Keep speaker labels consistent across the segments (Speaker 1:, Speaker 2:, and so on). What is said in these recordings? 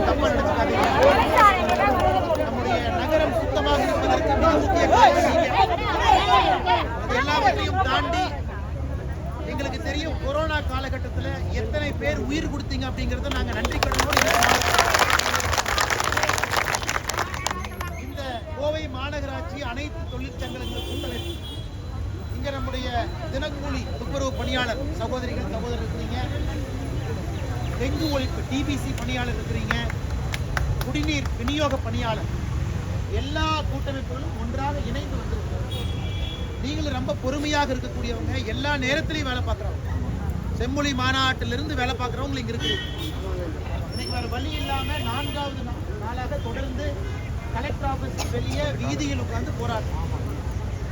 Speaker 1: தப்பா நினைச்சுக்காதீங்க. நம்முடைய நகரம் சுத்தமாக இருப்பதற்கு எல்லாவற்றையும் தாண்டி எங்களுக்கு தெரியும் கொரோனா காலகட்டத்தில் எத்தனை பேர் உயிர் கொடுத்தீங்க அப்படிங்கறத நாங்க நன்றி கடனோடு இந்த கோவை மாநகராட்சி அனைத்து தொழிற்சங்கங்களுக்கும் இங்க நம்முடைய தினக்கூலி துப்புரவு பணியாளர் சகோதரிகள் சகோதரர் இருக்கிறீங்க, டெங்கு ஒழிப்பு டிபிசி பணியாளர் இருக்கிறீங்க, குடிநீர் விநியோக பணியாளர், எல்லா கூட்டமைப்புகளும் ஒன்றாக இணைந்து வந்திருக்கிறாங்க. நீங்களும் ரொம்ப பொறுமையாக இருக்கக்கூடியவங்க, எல்லா நேரத்திலையும் வேலை பார்க்குறவங்க, செம்மொழி மாநாட்டிலிருந்து வேலை பார்க்குறவங்க இங்கே இருக்கிறீங்க. இன்னைக்கு வேறு வழி இல்லாமல் 4வது நாளாக தொடர்ந்து கலெக்டர் ஆஃபீஸ் வெளியே வீதியில் உட்கார்ந்து போராட்டம்.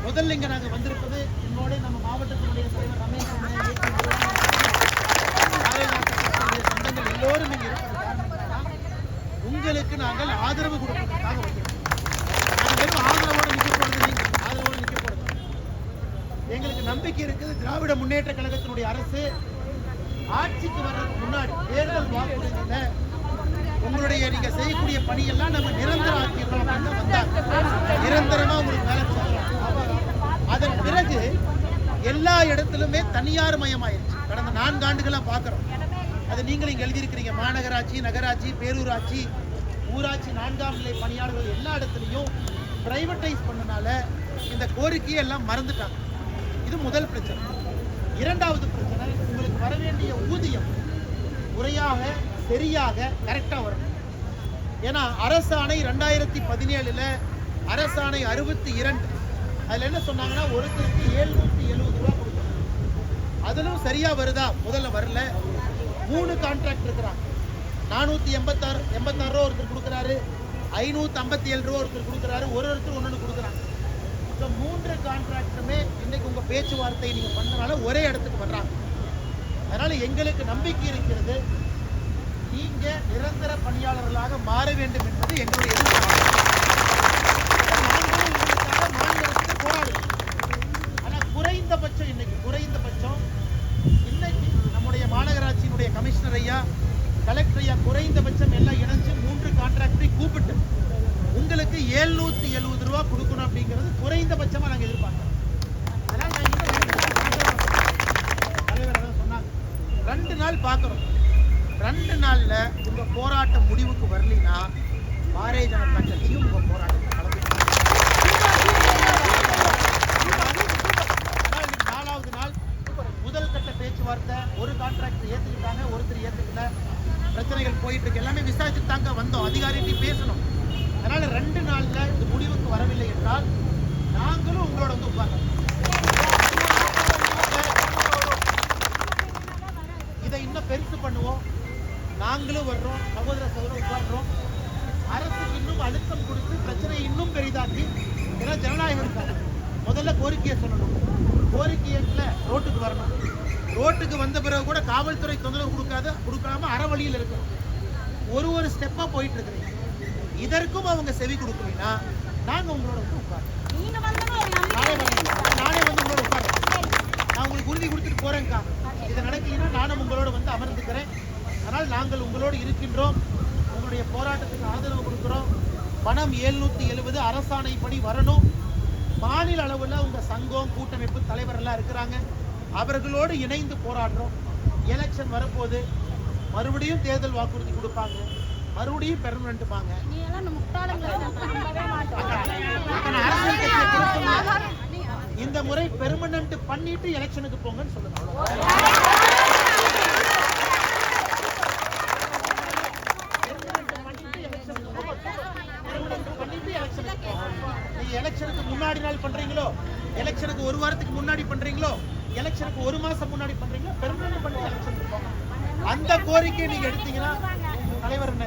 Speaker 1: முதல்ல இங்கே நாங்கள் வந்திருப்பது என்னோட நம்ம மாவட்டத்தினுடைய தலைவர் ரமேஷ் சொந்தங்கள் எல்லோரும் இங்கே இருப்பது உங்களுக்கு நாங்கள் ஆதரவு கொடுப்பதற்காக வந்திருக்கோம். வெறும் ஆதரவோடு நிற்க போறது, நீங்கள் ஆதரவோடு நிற்க போறது எங்களுக்கு நம்பிக்கை இருக்குது. திராவிட முன்னேற்ற கழகத்தினுடைய அரசு ஆட்சிக்கு வர்றதுக்கு முன்னாடி தேர்தல் வாக்குறுதியில உங்களுடைய நீங்க செய்யக்கூடிய பணியெல்லாம் நம்ம நிரந்தர ஆக்கிடுறோம் அப்படின்னு வந்தாங்க. நிரந்தரமா உங்களுக்கு வேலை செய்யலாம். அதன் பிறகு எல்லா இடத்திலுமே தனியார் மயமாயிருச்சு. கடந்த 4 ஆண்டுகளா பார்க்கிறோம். அது நீங்களும் இங்க எழுதியிருக்கிறீங்க. மாநகராட்சி, நகராட்சி, பேரூராட்சி, ஊராட்சி 4ஆம் நிலை பணியாளர்கள் எல்லா இடத்துலையும் பிரைவேட்டைஸ் பண்ணனால இந்த கோரிக்கையை எல்லாம் மறந்துட்டாங்க. இது முதல் பிரச்சனை. 2வது பிரச்சனை, உங்களுக்கு வர வேண்டிய ஊதியம் முறையாக சரியாக கரெக்டா வரணும். ஏன்னா அரசாணை 2017 அரசாணை 62 அதுல என்ன சொன்னாங்கன்னா ஒருத்தருக்கு 770 ரூபாய் கொடுக்கணும். அதிலும் சரியா வருதா? முதல்ல வரல. 3 கான்ட்ராக்ட் இருக்கிறாங்க. 486 ரூபா ஒருத்தர் கொடுக்குறாரு, 557 ரூபா ஒருத்தர் கொடுக்குறாரு, ஒருத்தர் ஒன்று கொடுக்குறாங்க. 3 கான்ட்ராக்டுமே இன்னைக்கு உங்க பேச்சுவார்த்தை நீங்க பண்றதுனால ஒரே இடத்துக்கு வர்றாங்க. அதனால எங்களுக்கு நம்பிக்கை இருக்கிறது, நீங்க நிரந்தர பணியாளர்களாக மாற வேண்டும் என்பது எங்களுடைய போராடுவோம். ஆனா குறைந்தபட்சம் இன்னைக்கு நம்முடைய மாநகராட்சியினுடைய கமிஷனர் ஐயா, கலெக்டர் ஐயா குறைந்தபட்சம் எல்லாம் இணைஞ்சு 3 கான்ட்ராக்டரை கூப்பிட்டு உங்களுக்கு 770 ரூபா கொடுக்கணும் அப்படிங்கிறது குறைந்தபட்சமா நாங்க எதிர்பார்க்கிறோம். அதனால தலைவர் சொன்னாங்க 2 நாள் பார்க்கிறோம். 2 நாள்ல உங்க போராட்டம் முடிவுக்கு வரலைன்னா பாரதிய ஜனதா கட்சியும் உங்க போராட்டத்தை கலந்து 4வது நாள் முதல் கட்ட பேச்சுவார்த்தை. ஒரு கான்ட்ராக்ட் ஏத்துக்கிட்டாங்க, ஒருத்தர் ஏத்துக்கல, பிரச்சனைகள் போயிட்டு இருக்கு. எல்லாமே விசாரிச்சுட்டு தாங்க வந்தோம், அதிகாரிகிட்ட பேசணும். அதனால 2 நாள்ல இது முடிவுக்கு வரவில்லை என்றால் நாங்களும் உங்களோட வந்து உட்கார்றோம். இதை இன்னும் பெருசு பண்ணுவோம். நாங்களும் வர்றோம், சகோதர சகோதரர் உட்கார்றோம். அரசுக்கு இன்னும் அழுத்தம் கொடுத்து பிரச்சனையை இன்னும் பெரிதாக்கி, ஏன்னா ஜனநாயகம் இருக்காங்க. முதல்ல கோரிக்கையை சொல்லணும், கோரிக்கையில ரோட்டுக்கு வரணும். ரோட்டுக்கு வந்த பிறகு கூட காவல்துறை தொந்தரவு கொடுக்காம அறவழியில் இருக்கணும். ஒரு ஸ்டெப்பா போயிட்டு இருக்கிறீங்க. இதற்கும் அவங்க செவி கொடுக்கலன்னா நாங்க உங்களோட வந்து உட்கார்றோம். நானே வந்து உங்களோட உட்கார்றேன். நான் உங்களுக்கு உறுதி கொடுத்துட்டு போறேன்க்கா. இது நடக்கலைன்னா நானும் உங்களோட வந்து அமர்ந்துக்கிறேன். அதனால் நாங்கள் உங்களோடு இருக்கின்றோம். உங்களுடைய போராட்டத்துக்கு ஆதரவு கொடுக்கிறோம். பணம் 770 அரசாணைப்படி வரணும். மாநில அளவில் உங்க சங்கம், கூட்டமைப்பு தலைவர் எல்லாம் இருக்கிறாங்க. அவர்களோடு இணைந்து போராடுறோம். எலெக்ஷன் வரப்போது மறுபடியும் தேர்தல் வாக்குறுதி கொடுப்பாங்க, மறுபடியும் பெர்மனன்ட்பாங்க. இந்த முறை பெர்மனன்ட் பண்ணிட்டு எலெக்ஷனுக்கு போங்கன்னு சொல்லுங்க. எலெக்ஷனுக்கு முன்னாடி நாள் பண்றீங்களோ, எலெக்ஷனுக்கு 1 வாரத்துக்கு முன்னாடி பண்றீங்களோ, எலெக்ஷனுக்கு 1 மாசம் முன்னாடி பண்றீங்களோ, பெர்மனன்ட் பண்ணி எலெக்ஷனுக்கு போங்க. அந்த கோரிக்கை நீங்க எடுத்தீங்கன்னா தலைவர் என்ன